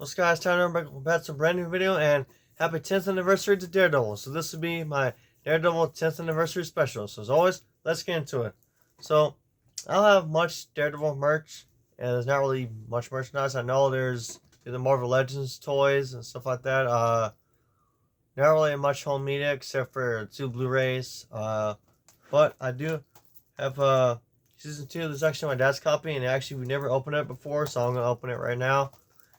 What's guys, time to back to a brand new video and happy 10th anniversary to Daredevil. So this will be my Daredevil 10th anniversary special. So as always, let's get into it. So I don't have much Daredevil merch and there's not really much merchandise. I know there's the Marvel Legends toys and stuff like that. Not really much home media except for 2 Blu-rays. But I do have season 2. This is actually my dad's copy and actually we never opened it before, so I'm gonna open it right now.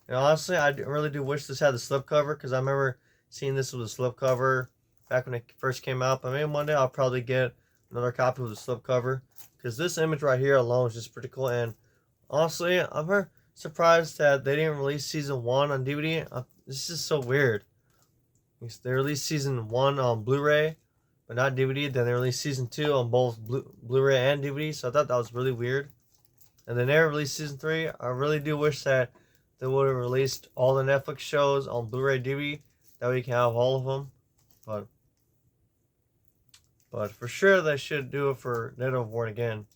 And honestly, I really do wish this had the slipcover because I remember seeing this with a slipcover back when it first came out. But maybe one day I'll probably get another copy with a slipcover because this image right here alone is just pretty cool. And honestly, I'm very surprised that they didn't release season 1 on DVD. This is so weird. They released season 1 on Blu-ray, but not DVD. Then they released season 2 on both Blu-ray and DVD. So I thought that was really weird. And then they released season 3. I really do wish that they would have released all the Netflix shows on Blu-ray DVD. That way you can have all of them. But for sure they should do it for Daredevil Born Again.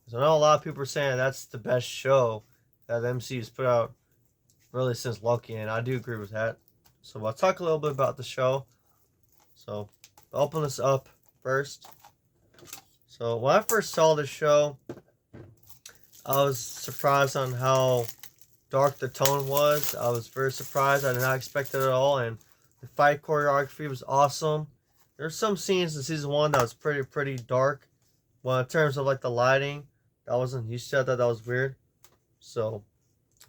So I know a lot of people are saying that's the best show that the MCU's put out really since Loki, and I do agree with that. So I'll talk a little bit about the show. So I'll open this up first. So when I first saw the show, I was surprised on how dark the tone was. I was very surprised. I did not expect it at all, and the fight choreography was awesome. There's some scenes in season 1 that was pretty dark. Well, in terms of like the lighting, I wasn't used to that. That was weird. So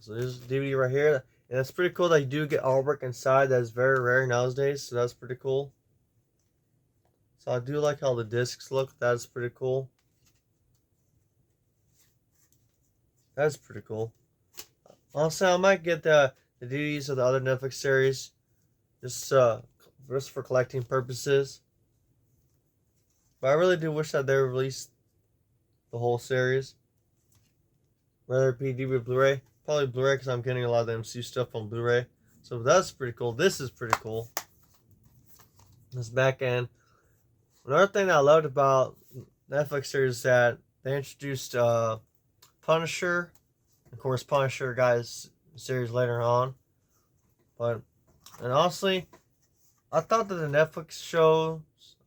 there's DVD right here, and it's pretty cool that you do get artwork inside. That is very rare nowadays, so that's pretty cool. So I do like how the discs look. That's pretty cool. That's pretty cool. Also, I might get the DVDs of the other Netflix series, just for collecting purposes. But I really do wish that they released the whole series, whether it be DVD or Blu-ray. Probably Blu-ray because I'm getting a lot of the MCU stuff on Blu-ray. So that's pretty cool. This is pretty cool. This back end. Another thing that I loved about Netflix series is that they introduced Punisher. Of course, Punisher guys series later on. And honestly, I thought that the Netflix shows,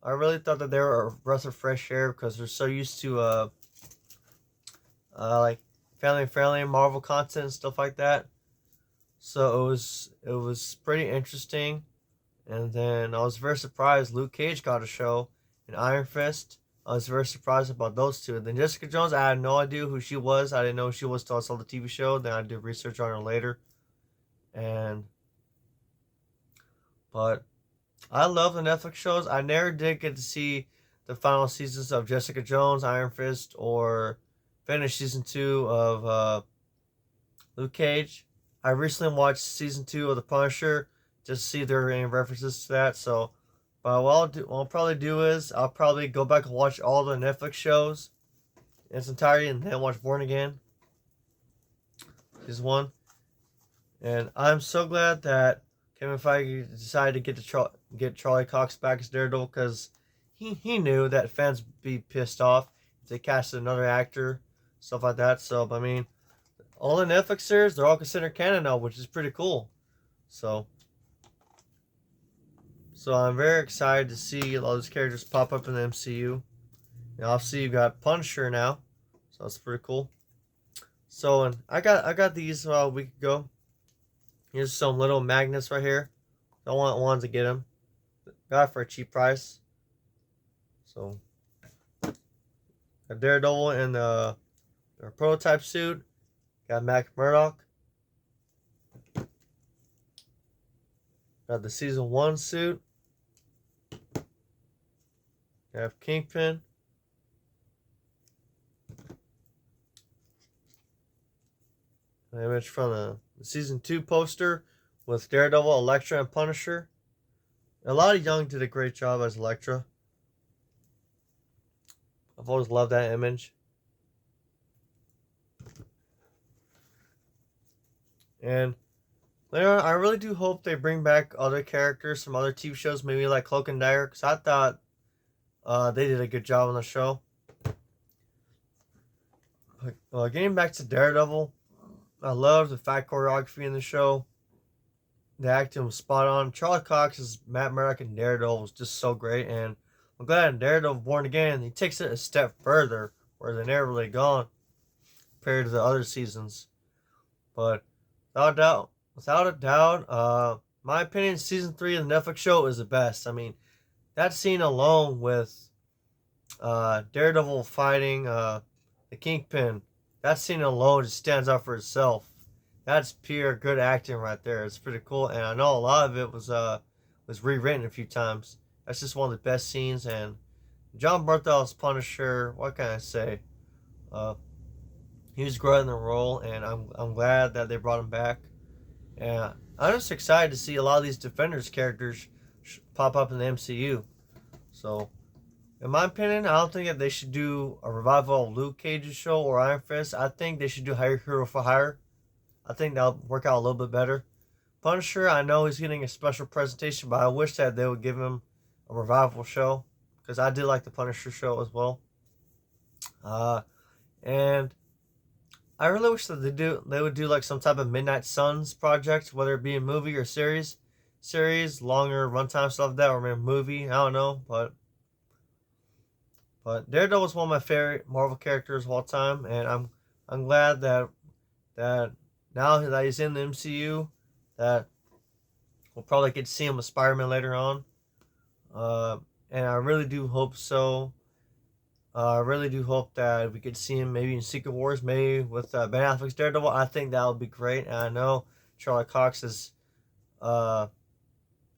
I really thought that they were a breath of fresh air because they're so used to like family-friendly Marvel content and stuff like that. So it was pretty interesting. And then I was very surprised Luke Cage got a show, and Iron Fist. I was very surprised about those two. And then Jessica Jones, I had no idea who she was. I didn't know who she was until I saw the TV show. Then I did research on her later. But I love the Netflix shows. I never did get to see the final seasons of Jessica Jones, Iron Fist, or finish season 2 of Luke Cage. I recently watched season 2 of The Punisher just to see if there are any references to that. So, but what I'll probably do is I'll probably go back and watch all the Netflix shows in its entirety and then watch Born Again. Season 1. And I'm so glad that Kevin Feige decided to get Charlie Cox back as Daredevil because he knew that fans would be pissed off if they casted another actor, stuff like that. So, I mean, all the Netflix series, they're all considered canon now, which is pretty cool. So I'm very excited to see all those characters pop up in the MCU. And obviously you got Punisher now, so that's pretty cool. So and I got these a week ago. Here's some little magnets right here. I wanted to get them. Got it for a cheap price. So a Daredevil in their prototype suit. Got Mac Murdock. Got the season 1 suit. I have Kingpin. An image from the season 2 poster with Daredevil, Elektra, and Punisher. A lot of Young did a great job as Elektra. I've always loved that image. And later on, I really do hope they bring back other characters from other TV shows, maybe like Cloak and Dagger, because I thought they did a good job on the show. Getting back to Daredevil, I love the fight choreography in the show. the acting was spot on. Charlie Cox's Matt Murdock and Daredevil was just so great, and I'm glad in Daredevil Born Again he takes it a step further where they never really gone compared to the other seasons. But without a doubt, my opinion, season 3 of the Netflix show is the best. I mean, that scene alone with Daredevil fighting the Kingpin, that scene alone just stands out for itself. That's pure good acting right there. It's pretty cool, and I know a lot of it was rewritten a few times. That's just one of the best scenes. And John Berthel's Punisher, what can I say? Uh, he was great in the role, and I'm glad that they brought him back. And I'm just excited to see a lot of these Defenders characters pop up in the MCU. So, in my opinion, I don't think that they should do a revival of Luke Cage's show or Iron Fist. I think they should do Hero for Hire. I think that'll work out a little bit better. Punisher, I know he's getting a special presentation, but I wish that they would give him a revival show, because I did like the Punisher show as well. And I really wish that they would do like some type of Midnight Suns project, whether it be a movie or series, longer runtime stuff like that, or maybe a movie. I don't know, but Daredevil is one of my favorite Marvel characters of all time, and I'm glad that now that he's in the MCU, that we'll probably get to see him with Spider-Man later on. And I really do hope so. I really do hope that we could see him maybe in Secret Wars, maybe with Ben Affleck's Daredevil. I think that would be great, and I know Charlie Cox is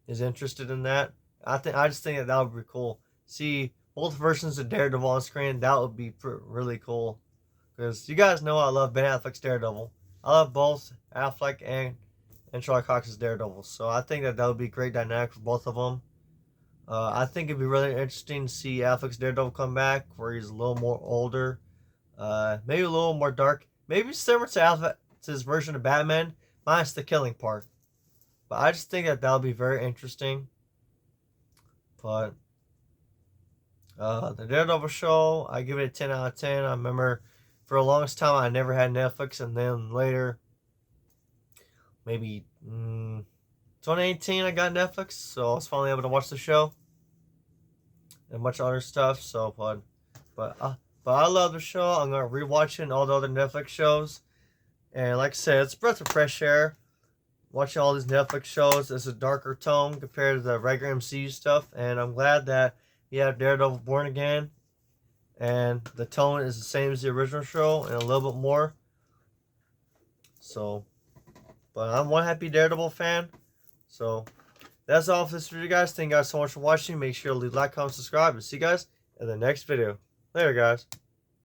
interested in that. I just think that would be cool. See both versions of Daredevil on screen. That would be really cool, because you guys know I love Ben Affleck's Daredevil. I love both Affleck and Charlie Cox's Daredevil. So I think that would be a great dynamic for both of them. I think it'd be really interesting to see Affleck's Daredevil come back, where he's a little more older, maybe a little more dark, maybe similar to Affleck's version of Batman, minus the killing part. But I just think that would be very interesting. But the Daredevil show, I give it a 10 out of 10. I remember for the longest time I never had Netflix, and then later, maybe 2018, I got Netflix, so I was finally able to watch the show and much other stuff. So, but I love the show. I'm gonna rewatch it and all the other Netflix shows. And like I said, it's a breath of fresh air. Watching all these Netflix shows, it's a darker tone compared to the regular MCU stuff, and I'm glad that we have Daredevil Born Again, and the tone is the same as the original show and a little bit more. So, but I'm one happy Daredevil fan. So that's all for this video, guys. Thank you guys so much for watching. Make sure to leave a like, comment, subscribe, and see you guys in the next video. Later, guys.